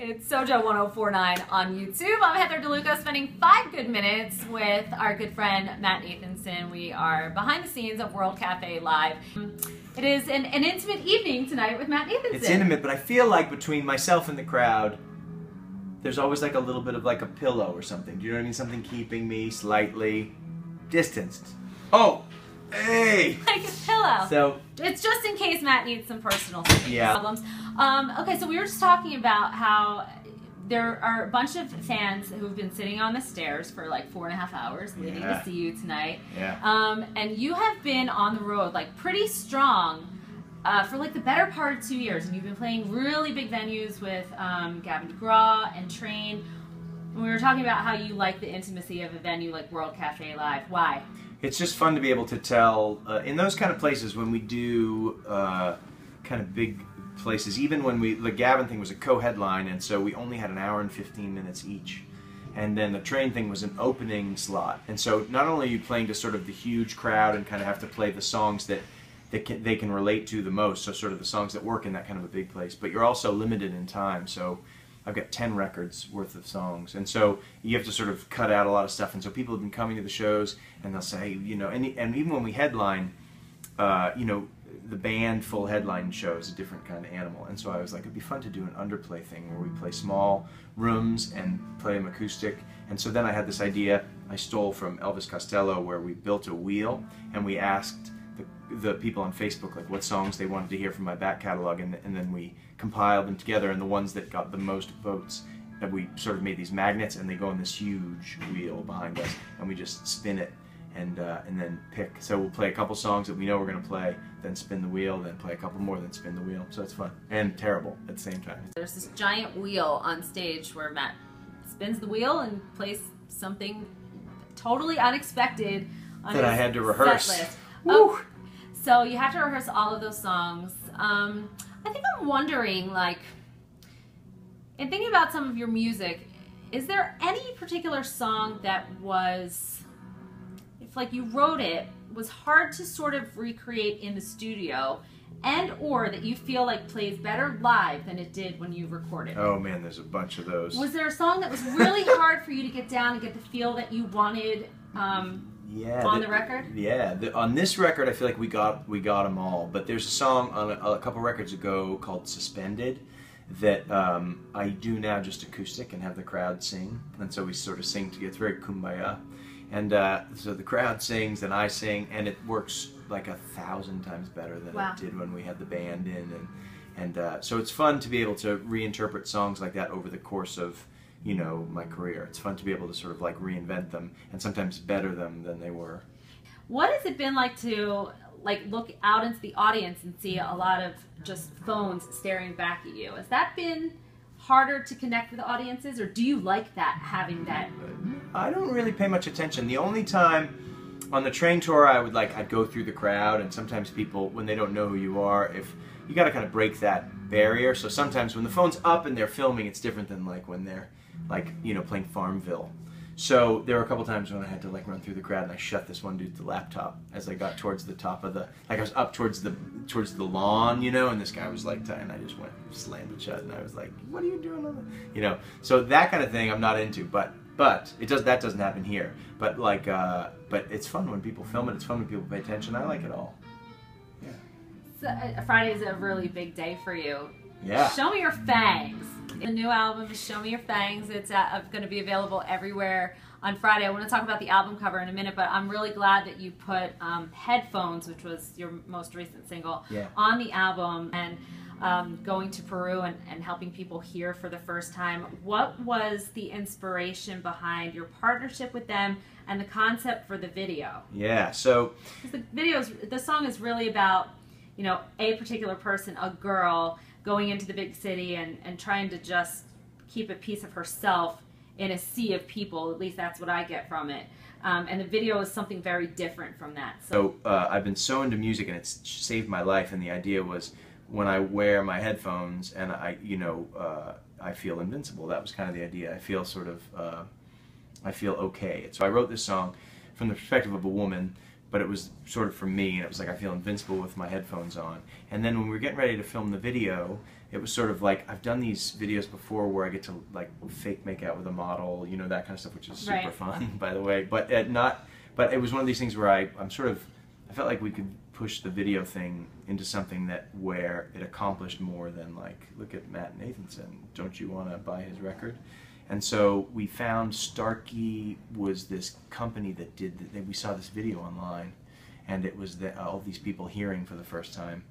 It's SoJO 1049 on YouTube. I'm Heather DeLuca, spending 5 good minutes with our good friend Matt Nathanson. We are behind the scenes of World Cafe Live. It is an intimate evening tonight with Matt Nathanson. It's intimate, but I feel like between myself and the crowd, there's always like a little bit of like a pillow or something. Do you know what I mean? Something keeping me slightly distanced. Oh, hey! Like a pillow. So it's just in case Matt needs some personal problems. Okay, so we were just talking about how there are a bunch of fans who've been sitting on the stairs for like 4.5 hours waiting to see you tonight. Yeah. And you have been on the road like pretty strong for like the better part of 2 years, and you've been playing really big venues with Gavin DeGraw and Train. And we were talking about how you like the intimacy of a venue like World Cafe Live. Why? It's just fun to be able to tell, in those kind of places when we do kind of big places, even when the Gavin thing was a co-headline, and so we only had an hour and 15 minutes each. And then the Train thing was an opening slot. And so not only are you playing to sort of the huge crowd and kind of have to play the songs that they can relate to the most, so sort of the songs that work in that kind of a big place, but you're also limited in time. So I've got 10 records worth of songs, and so you have to sort of cut out a lot of stuff. And so people have been coming to the shows, and they'll say, you know, and even when we headline, you know, the band full headline show is a different kind of animal. And so I was like, it'd be fun to do an underplay thing where we play small rooms and play them acoustic. And so then I had this idea I stole from Elvis Costello, where we built a wheel and we asked the people on Facebook like what songs they wanted to hear from my back catalog, and then we compiled them together, and the ones that got the most votes, that we sort of made these magnets, and they go on this huge wheel behind us, and we just spin it and then pick. So we'll play a couple songs that we know we're going to play, then spin the wheel, then play a couple more, then spin the wheel. So it's fun and terrible at the same time. There's this giant wheel on stage where Matt spins the wheel and plays something totally unexpected on that I had to rehearse. Set list. Oh, so you have to rehearse all of those songs. I think I'm wondering, like, in thinking about some of your music, is there any particular song that was, if like you wrote it, was hard to sort of recreate in the studio, and or that you feel like plays better live than it did when you recorded? Oh man, there's a bunch of those. Was there a song that was really hard for you to get down and get the feel that you wanted on the record? Yeah, on this record I feel like we got them all, but there's a song on a couple records ago called Suspended that I do now just acoustic and have the crowd sing, and so we sort of sing together. It's very kumbaya. And so the crowd sings and I sing, and it works like 1,000 times better than it did when we had the band in. And so it's fun to be able to reinterpret songs like that over the course of, you know, my career. It's fun to be able to sort of like reinvent them, and sometimes better them than they were. What has it been like to like look out into the audience and see a lot of just phones staring back at you? Has that been harder to connect with audiences, or do you like that, having that? I don't really pay much attention. The only time on the Train tour I'd go through the crowd, and sometimes people, when they don't know who you are, if you got to kind of break that barrier. So sometimes when the phone's up and they're filming, it's different than like when they're like, you know, playing Farmville. So there were a couple times when I had to like run through the crowd, and I shut this one dude's laptop as I got towards the top of the, like I was up towards the lawn, you know, and this guy was like, and I just went slammed it shut, and I was like, what are you doing on the, you know? So that kind of thing I'm not into, but that doesn't happen here. But like, but it's fun when people film it. It's fun when people pay attention. I like it all. Yeah. So Friday is a really big day for you. Yeah. Show me your fangs. The new album is Show Me Your Fangs. It's going to be available everywhere on Friday. I want to talk about the album cover in a minute, but I'm really glad that you put Headphones, which was your most recent single, on the album, and going to Peru and helping people hear for the first time. What was the inspiration behind your partnership with them and the concept for the video? Yeah, so the song is really about, you know, a particular person, a girl, going into the big city and trying to just keep a piece of herself in a sea of people. At least that's what I get from it. And the video is something very different from that. So I've been so into music, and it's saved my life, and the idea was when I wear my headphones and I feel invincible. That was kind of the idea. I feel sort of, I feel okay. So I wrote this song from the perspective of a woman, but it was sort of for me, and it was like I feel invincible with my headphones on. And then when we were getting ready to film the video, it was sort of like, I've done these videos before where I get to like fake make out with a model, you know, that kind of stuff, which is super fun, by the way. But but it was one of these things where I felt like we could push the video thing into something where it accomplished more than like, look at Matt Nathanson, don't you want to buy his record? And so we found Starkey was this company that we saw this video online, and it was all these people hearing for the first time.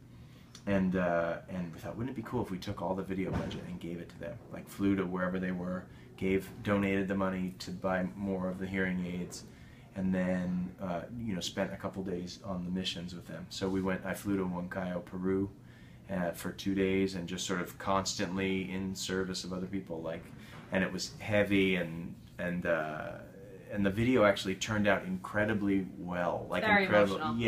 And we thought, wouldn't it be cool if we took all the video budget and gave it to them? Like, flew to wherever they were, donated the money to buy more of the hearing aids, and then you know, spent a couple days on the missions with them. So I flew to Huancayo, Peru, for 2 days, and just sort of constantly in service of other people. Like, and it was heavy, and the video actually turned out incredibly well. Like, very incredible. emotional. Yeah.